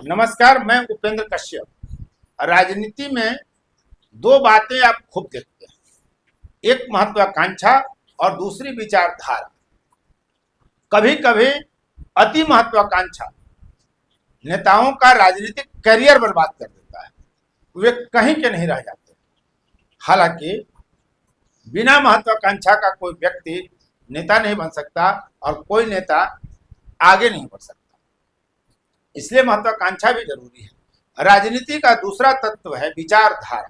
नमस्कार, मैं उपेंद्र कश्यप। राजनीति में दो बातें आप खूब देखते हैं, एक महत्वाकांक्षा और दूसरी विचारधारा। कभी कभी अति महत्वाकांक्षा नेताओं का राजनीतिक करियर बर्बाद कर देता है, वे कहीं के नहीं रह जाते। हालांकि बिना महत्वाकांक्षा का कोई व्यक्ति नेता नहीं बन सकता और कोई नेता आगे नहीं बढ़ सकता, इसलिए महत्वाकांक्षा भी जरूरी है। राजनीति का दूसरा तत्व है विचारधारा।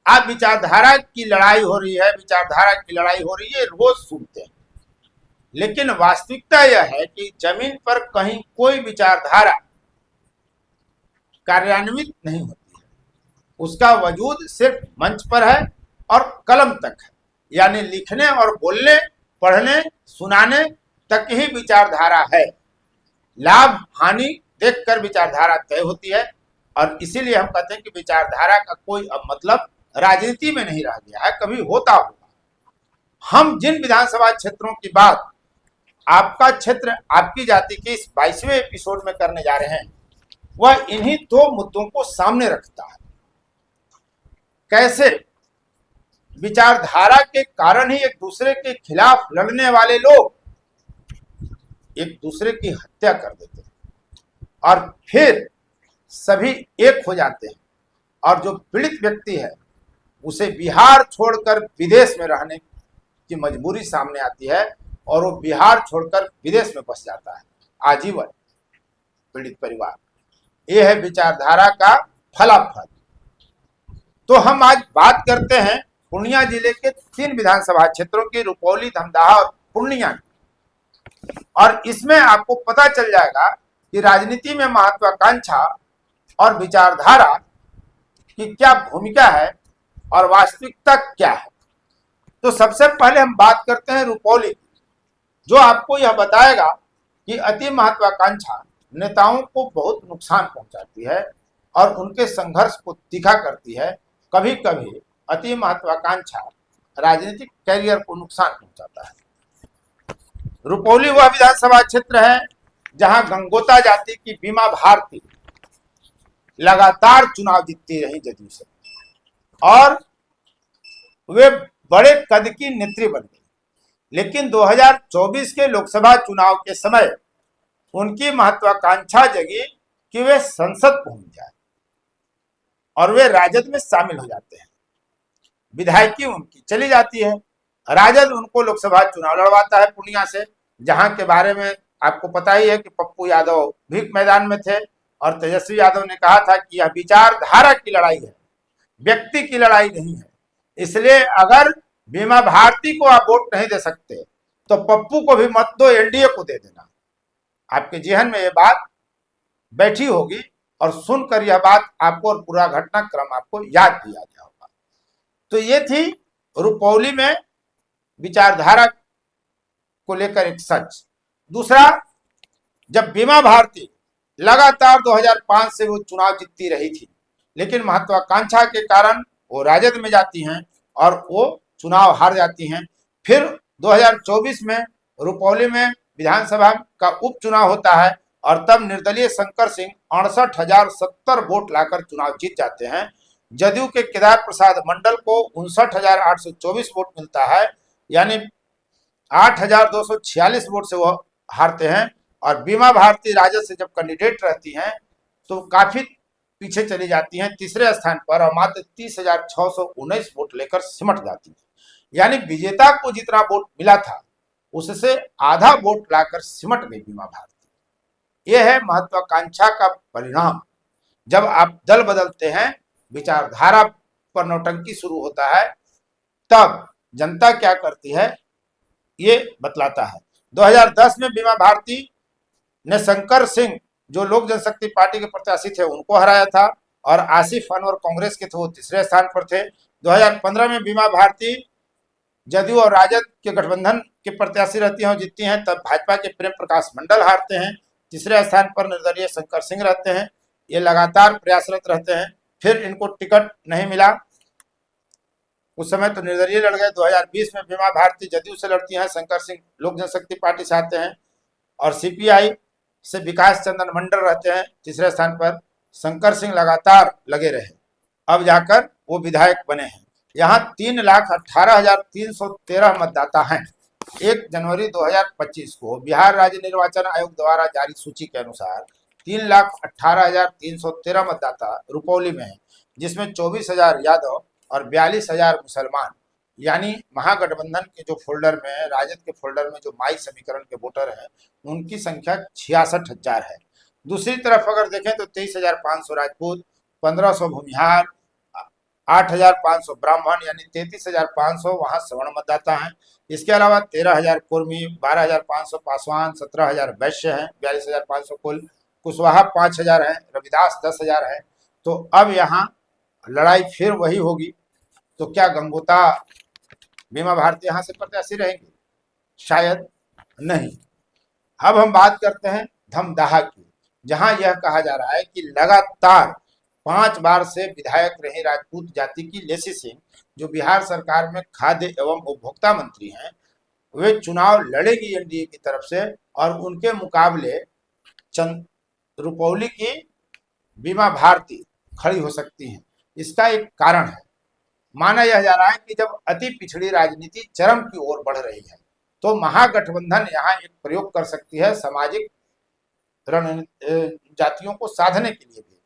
आप विचारधारा की लड़ाई हो रही है, विचारधारा की लड़ाई हो रही है, रोज सुनते हैं, लेकिन वास्तविकता यह है कि जमीन पर कहीं कोई विचारधारा कार्यान्वित नहीं होती है। उसका वजूद सिर्फ मंच पर है और कलम तक है, यानी लिखने और बोलने, पढ़ने, सुनाने तक ही विचारधारा है। लाभ हानि देखकर विचारधारा तय होती है और इसीलिए हम कहते हैं कि विचारधारा का कोई अब मतलब राजनीति में नहीं रह गया है, कभी होता होगा। हम जिन विधानसभा क्षेत्रों की बात आपका क्षेत्र आपकी जाति के इस 22वें एपिसोड में करने जा रहे हैं, वह इन्हीं दो मुद्दों को सामने रखता है। कैसे विचारधारा के कारण ही एक दूसरे के खिलाफ लड़ने वाले लोग एक दूसरे की हत्या कर देते हैं और फिर सभी एक हो जाते हैं, और जो पीड़ित व्यक्ति है उसे बिहार छोड़कर विदेश में रहने की मजबूरी सामने आती है और वो बिहार छोड़कर विदेश में बस जाता है आजीवन। पीड़ित परिवार, ये है विचारधारा का फलाफल। तो हम आज बात करते हैं पूर्णिया जिले के 3 विधानसभा क्षेत्रों की, रुपौली, धमदाहा और पूर्णिया। और इसमें आपको पता चल जाएगा कि राजनीति में महत्वाकांक्षा और विचारधारा की क्या भूमिका है और वास्तविकता क्या है। तो सबसे पहले हम बात करते हैं रुपौली की, जो आपको यह बताएगा कि अति महत्वाकांक्षा नेताओं को बहुत नुकसान पहुंचाती है और उनके संघर्ष को तीखा करती है। कभी कभी अति महत्वाकांक्षा राजनीतिक कैरियर को नुकसान पहुंचाता है। रुपौली वह विधानसभा क्षेत्र है जहां गंगोता जाति की बीमा भारती लगातार चुनाव जीतती रही जदयू से और वे बड़े कद की नेत्री बन गई। लेकिन 2024 के लोकसभा चुनाव के समय उनकी महत्वाकांक्षा जगी कि वे संसद पहुंच जाए और वे राजद में शामिल हो जाते हैं। विधायकी उनकी चली जाती है, राजद उनको लोकसभा चुनाव लड़वाता है पूर्णिया से, जहां के बारे में आपको पता ही है कि पप्पू यादव भी मैदान में थे और तेजस्वी यादव ने कहा था कि यह विचारधारा की लड़ाई है, व्यक्ति की लड़ाई नहीं है। इसलिए अगर बीमा भारती को आप वोट नहीं दे सकते तो पप्पू को भी मत दो, एनडीए को दे देना। आपके जहन में यह बात बैठी होगी और सुनकर यह बात आपको और पूरा घटनाक्रम आपको याद भी आ गया होगा। तो ये थी रुपौली में विचारधारा को लेकर एक सच। दूसरा, जब बीमा भारती लगातार 2005 से वो चुनाव जीतती रही थी, लेकिन महत्वाकांक्षा के कारण वो राजद में जाती हैं और वो चुनाव हार जाती हैं। फिर 2024 में रुपौली में विधानसभा का उपचुनाव होता है और तब निर्दलीय शंकर सिंह 68,070 वोट लाकर चुनाव जीत जाते हैं। जदयू के केदार प्रसाद मंडल को 59,824 वोट मिलता है, यानी 8,246 वोट से वह हारते हैं। और बीमा भारती राजद से जब कैंडिडेट रहती हैं तो काफी पीछे चली जाती हैं, तीसरे स्थान पर, और मात्र 30,619 वोट लेकर सिमट जाती हैं। यानी विजेता को जितना वोट मिला था उससे आधा वोट लाकर सिमट गई बीमा भारती। यह है महत्वाकांक्षा का परिणाम। जब आप दल बदलते हैं, विचारधारा पर नौटंकी शुरू होता है, तब जनता क्या करती है ये बतलाता है। 2010 में बीमा भारती ने शंकर सिंह, जो लोक जनशक्ति पार्टी के प्रत्याशी थे, उनको हराया था और आसिफ अनवर कांग्रेस के थे, वो तीसरे स्थान पर थे। 2015 में बीमा भारती जदयू और राजद के गठबंधन के प्रत्याशी रहती हैं और जीतती हैं, तब भाजपा के प्रेम प्रकाश मंडल हारते हैं। तीसरे स्थान पर निर्दलीय शंकर सिंह रहते हैं। ये लगातार प्रयासरत रहते हैं, फिर इनको टिकट नहीं मिला। उस समय तो निर्दलीय लड़ गए। 2020 में बीमा भारती जदयू से लड़ती हैं, शंकर सिंह लोक जनशक्ति पार्टी से आते हैं और सीपीआई से विकास चंद्र मंडल रहते हैं तीसरे स्थान पर। शंकर सिंह लगातार लगे रहे, अब जाकर वो विधायक बने हैं। यहाँ 3,18,313 मतदाता हैं। 1 जनवरी 2025 को बिहार राज्य निर्वाचन आयोग द्वारा जारी सूची के अनुसार 3,18,313 मतदाता रुपौली में हैं, जिसमें 24,000 यादव और 42,000 मुसलमान, यानी महागठबंधन के जो फोल्डर में, राजद के फोल्डर में जो माई समीकरण के वोटर हैं, उनकी संख्या 66,000 है। दूसरी तरफ अगर देखें तो 23,500 राजपूत, 1,500 भूमिहार, 8,500 ब्राह्मण, यानी 33,500 वहाँ सवर्ण मतदाता हैं। इसके अलावा 13,000 कुर्मी, 12,500 पासवान, 17,000 वैश्य हैं, 42,500 कुल, कुशवाहा 5,000 है, रविदास 10,000 है। तो अब यहाँ लड़ाई फिर वही होगी। तो क्या गंगोता बीमा भारती यहाँ से प्रत्याशी रहेंगे? शायद नहीं। अब हम बात करते हैं धमदाहा की, जहां यह कहा जा रहा है कि लगातार 5 बार से विधायक रही राजपूत जाति की लेसी सिंह, जो बिहार सरकार में खाद्य एवं उपभोक्ता मंत्री हैं, वे चुनाव लड़ेगी एनडीए की तरफ से, और उनके मुकाबले रुपौली की बीमा भारती खड़ी हो सकती हैं। इसका एक कारण है, माना यह जा रहा है कि जब अति पिछड़ी राजनीति चरम की ओर बढ़ रही है, तो महागठबंधन यहाँ एक प्रयोग कर सकती है सामाजिक जातियों को साधने के लिए भी।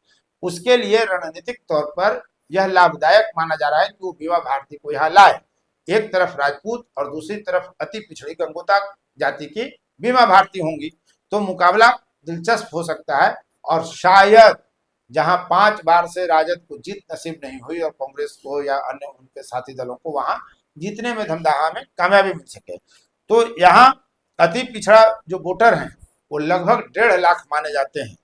उसके लिए रणनीतिक तौर पर यह लाभदायक माना जा रहा है कि वो बीमा भारती को यहाँ लाए। एक तरफ राजपूत और दूसरी तरफ अति पिछड़ी गंगोता जाति की बीमा भारती होंगी, तो मुकाबला दिलचस्प हो सकता है। और शायद जहां 5 बार से राजद को जीत नसीब नहीं हुई और कांग्रेस को या अन्य उनके साथी दलों को वहां जीतने में, धमदाहा में कामयाबी मिल सके। तो यहाँ अति पिछड़ा जो वोटर हैं वो लगभग 1.5 लाख माने जाते हैं।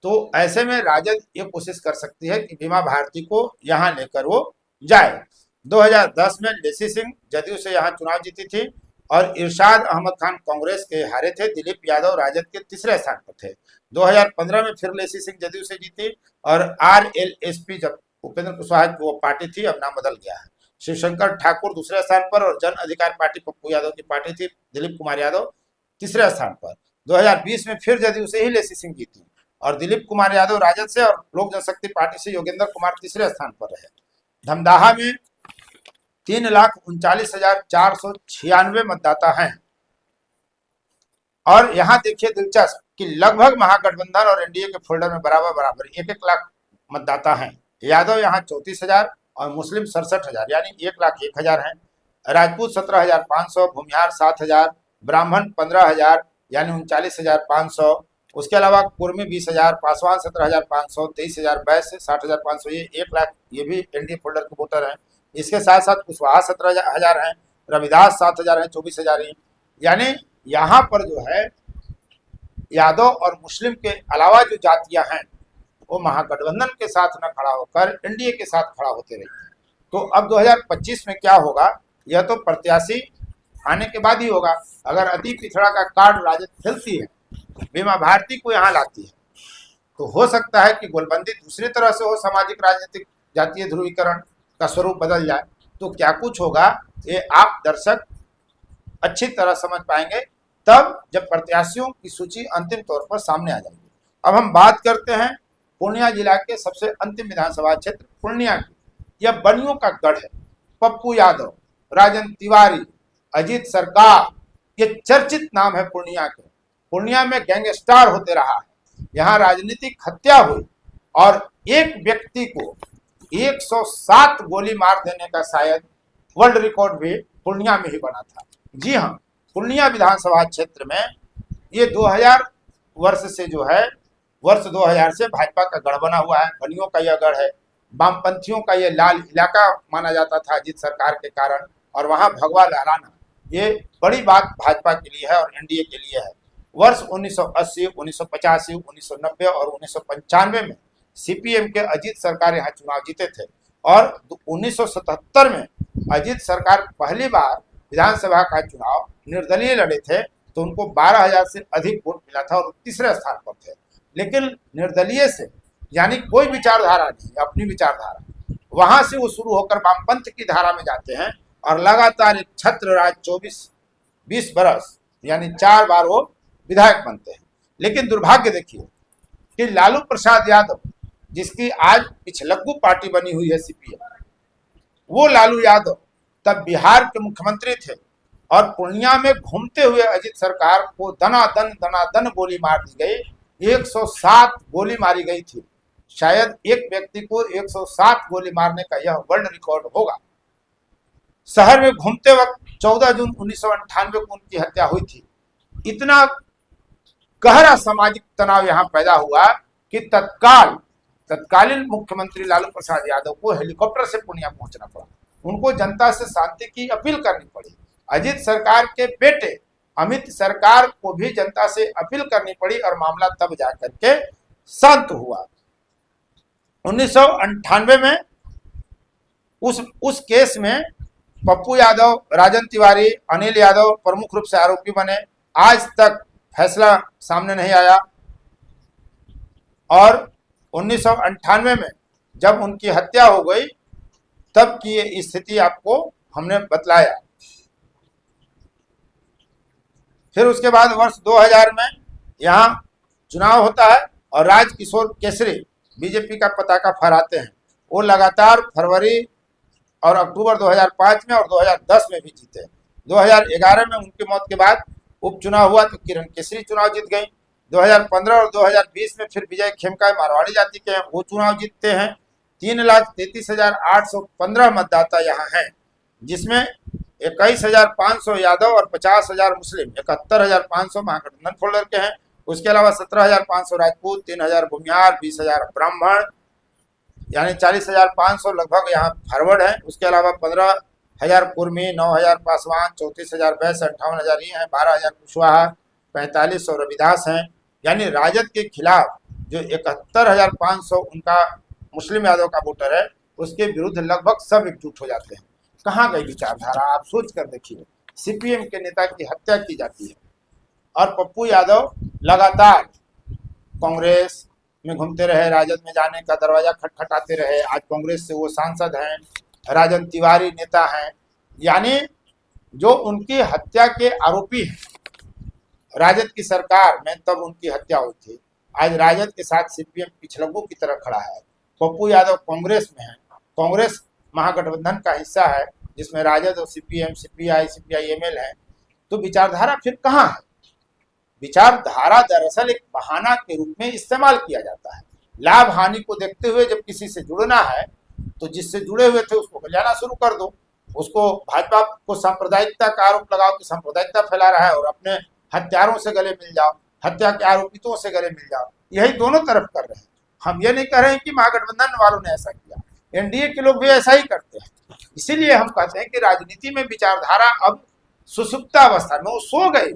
तो ऐसे में राजद ये कोशिश कर सकती है कि बीमा भारती को यहाँ लेकर वो जाए। 2010 में लेसी सिंह जदयू से यहाँ चुनाव जीती थी और इरशाद अहमद खान कांग्रेस के हारे थे। दिलीप यादव राजद के तीसरे स्थान पर थे। 2015 में फिर लेसी सिंह जदयू से जीती और आरएलएसपी, जब उपेंद्र कुशवाहा की वो पार्टी थी, अब नाम बदल गया है। शिवशंकर ठाकुर दूसरे स्थान पर और जन अधिकार पार्टी पप्पू यादव की पार्टी थी, दिलीप कुमार यादव तीसरे स्थान पर। 2020 में फिर जदयू से ही लेसी सिंह जीती और दिलीप कुमार यादव राजद से और लोक जनशक्ति पार्टी से योगेंद्र कुमार तीसरे स्थान पर रहे। धमदाहा में 3,39,496 मतदाता हैं। और यहाँ देखिए दिलचस्प कि लगभग महागठबंधन और एनडीए के फोल्डर में बराबर बराबर 1-1 लाख मतदाता हैं। यादव यहाँ 34,000 और मुस्लिम 67,000, यानी 1,01,000 हैं। राजपूत 17,500, भूमिहार 7,000, ब्राह्मण 15,000, यानी 39,500। उसके अलावा कुर्मी 20,000, पासवान 17,500, 23,000 वैश्य 60,500, ये 1 लाख, ये भी एनडीए फोल्डर के वोटर हैं। इसके साथ साथ कुशवाहा 17,000 हैं, रविदास 7,000 हैं, 24,000 हैं। यानी यहाँ पर जो है यादव और मुस्लिम के अलावा जो जातियां हैं वो महागठबंधन के साथ न खड़ा होकर एनडीए के साथ खड़ा होते रही। तो अब 2025 में क्या होगा, यह तो प्रत्याशी आने के बाद ही होगा। अगर अति पिछड़ा का कार्ड राजद खेलती है, बीमा भारती को यहाँ लाती है, तो हो सकता है कि गोलबंदी दूसरी तरह से हो, सामाजिक राजनीतिक जातीय ध्रुवीकरण का स्वरूप बदल जाए। तो क्या कुछ होगा ये आप दर्शक अच्छी तरह समझ पाएंगे तब जब प्रत्याशियों की सूची अंतिम तौर पर सामने आ जाएगी। अब हम बात करते हैं पूर्णिया जिला के सबसे अंतिम विधानसभा क्षेत्र पूर्णिया की। यह बनियों का गढ़ है। पप्पू यादव, राजन तिवारी, अजीत सरकार, ये चर्चित नाम है पूर्णिया के। पूर्णिया में गैंगस्टर होते रहा है, यहाँ राजनीतिक हत्या हुई और एक व्यक्ति को 107 गोली मार देने का शायद वर्ल्ड रिकॉर्ड भी पूर्णिया में ही बना था। जी हाँ, पूर्णिया विधानसभा क्षेत्र में ये 2000 वर्ष से जो है, वर्ष 2000 से भाजपा का गढ़ बना हुआ है। बनियों का यह गढ़ है। वामपंथियों का ये लाल इलाका माना जाता था अजीत सरकार के कारण, और वहाँ भगवा लहराना ये बड़ी बात भाजपा के लिए है और एनडीए के लिए है। वर्ष 1980, 1985, 1990 और 1995 में सीपीएम के अजीत सरकार यहाँ चुनाव जीते थे और 1977 में अजीत सरकार पहली बार विधानसभा का चुनाव निर्दलीय लड़े थे, तो उनको 12,000 से अधिक वोट मिला था और तीसरे स्थान पर थे। लेकिन निर्दलीय से, यानी कोई विचारधारा नहीं, अपनी विचारधारा, वहां से वो शुरू होकर वामपंथ की धारा में जाते हैं और लगातार एक छत्र राज 20 बरस, यानी 4 बार वो विधायक बनते हैं। लेकिन दुर्भाग्य देखिए कि लालू प्रसाद यादव, जिसकी आज पिछलग्गू पार्टी बनी हुई है सीपीएम, वो लालू यादव तब बिहार के मुख्यमंत्री थे और पूर्णिया में घूमते हुए अजित सरकार को दनादन गोली मार दी गई। 107 गोली मारी गई थी। शायद एक व्यक्ति को 107 गोली मारने का यह वर्ल्ड रिकॉर्ड होगा। शहर में घूमते वक्त 14 जून 1998 को उनकी हत्या हुई थी। इतना गहरा सामाजिक तनाव यहाँ पैदा हुआ कि तत्कालीन मुख्यमंत्री लालू प्रसाद यादव को हेलीकॉप्टर से पूर्णिया पहुंचना पड़ा। उनको जनता से शांति की अपील करनी पड़ी। अजित सरकार के बेटे अमित सरकार को भी जनता से अपील करनी पड़ी और मामला तब जाकर के शांत हुआ। 1998 में उस केस में पप्पू यादव, राजन तिवारी, अनिल यादव प्रमुख रूप से आरोपी बने। आज तक फैसला सामने नहीं आया और 1998 में जब उनकी हत्या हो गई तब की ये स्थिति आपको हमने बतलाया। फिर उसके बाद वर्ष 2000 में यहाँ चुनाव होता है और राजकिशोर केसरी बीजेपी का पताका फहराते हैं। वो लगातार फरवरी और अक्टूबर 2005 में और 2010 में भी जीते। 2011 में उनकी मौत के बाद उपचुनाव हुआ तो किरण केसरी चुनाव जीत गई। 2015 और 2020 में फिर विजय खेमका मारवाड़ी जाति के हैं, वो चुनाव जीतते हैं। 3,33,815 मतदाता यहाँ हैं, जिसमें 21,500 यादव और 50,000 मुस्लिम, 71,500 महागठबंधन फोल्डर के हैं। उसके अलावा 17,500 राजपूत, 3,000 भूमिहार, 20,000 ब्राह्मण, यानी 40,500 लगभग यहाँ फॉरवर्ड है। उसके अलावा 15,000 कुर्मी, 9,000 पासवान, 34,000 वैश्य, 58,000 ये हैं, 12,000 कुशवाहा, 4500 रविदास हैं। यानी राजद के खिलाफ जो 71,500 उनका मुस्लिम यादव का वोटर है, उसके विरुद्ध लगभग सब एकजुट हो जाते हैं। कहाँ गई विचारधारा, आप सोच कर देखिए। सीपीएम के नेता की हत्या की जाती है और पप्पू यादव लगातार कांग्रेस में घूमते रहे, राजद में जाने का दरवाजा खटखटाते रहे। आज कांग्रेस से वो सांसद हैं, राजन तिवारी नेता हैं। यानी जो उनकी हत्या के आरोपी हैं, राजद की सरकार में तब उनकी हत्या हुई थी। आज राजद के साथ सीपीएम पिछलग्गू की तरह खड़ा है। पप्पू यादव कांग्रेस में है, कांग्रेस महागठबंधन का हिस्सा है जिसमें राजद और सीपीएम, सीपीआई, सीपीआईएमएल है। तो विचारधारा फिर कहाँ है? विचारधारा दरअसल एक बहाना के रूप में इस्तेमाल किया जाता है। लाभ हानि को देखते हुए जब किसी से जुड़ना है तो जिससे जुड़े हुए थे उसको गलियाना शुरू कर दो। उसको भाजपा को सांप्रदायिकता का आरोप लगाओ कि सांप्रदायिकता फैला रहा है और अपने हत्यारों से गले मिल जाओ, हत्या के आरोपितों से गले मिल जाओ। यही दोनों तरफ कर रहे हैं। हम ये नहीं कह रहे हैं कि महागठबंधन वालों ने ऐसा किया, एनडीए के लोग भी ऐसा ही करते हैं। इसीलिए हम कहते हैं कि राजनीति में विचारधारा अब सुसुप्तावस्था में, वो सो गई।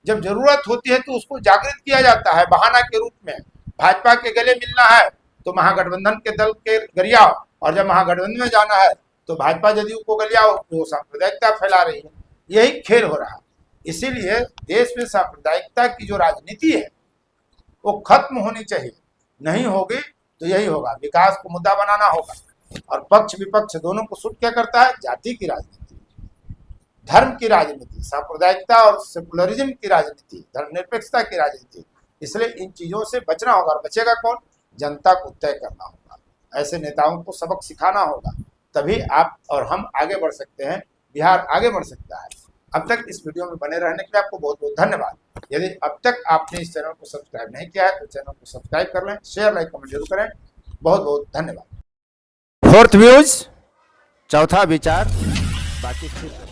जब जरूरत होती है तो उसको जागृत किया जाता है बहाना के रूप में। भाजपा के गले मिलना है तो महागठबंधन के दल के गरियाओ, और जब महागठबंधन में जाना है तो भाजपा जदयू को गलियाओ, तो सांप्रदायिकता फैला रही है। यही खेल हो रहा है। इसीलिए देश में सांप्रदायिकता की जो राजनीति है वो खत्म होनी चाहिए। नहीं होगी तो यही होगा, विकास को मुद्दा बनाना होगा। और पक्ष विपक्ष दोनों को सूट क्या करता है? जाति की राजनीति, धर्म की राजनीति, सांप्रदायिकता और सेकुलरिज्म की राजनीति, धर्मनिरपेक्षता की राजनीति। इसलिए इन चीजों से बचना होगा। और बचेगा कौन? जनता को तय करना होगा। ऐसे नेताओं को सबक सिखाना होगा, तभी आप और हम आगे बढ़ सकते हैं, बिहार आगे बढ़ सकता है। अब तक इस वीडियो में बने रहने के लिए आपको बहुत बहुत धन्यवाद। यदि अब तक आपने इस चैनल को सब्सक्राइब नहीं किया है तो चैनल को सब्सक्राइब कर लें, शेयर, लाइक, कमेंट जरूर करें। बहुत बहुत धन्यवाद। फोर्थ व्यूज, चौथा विचार, बाकी फिर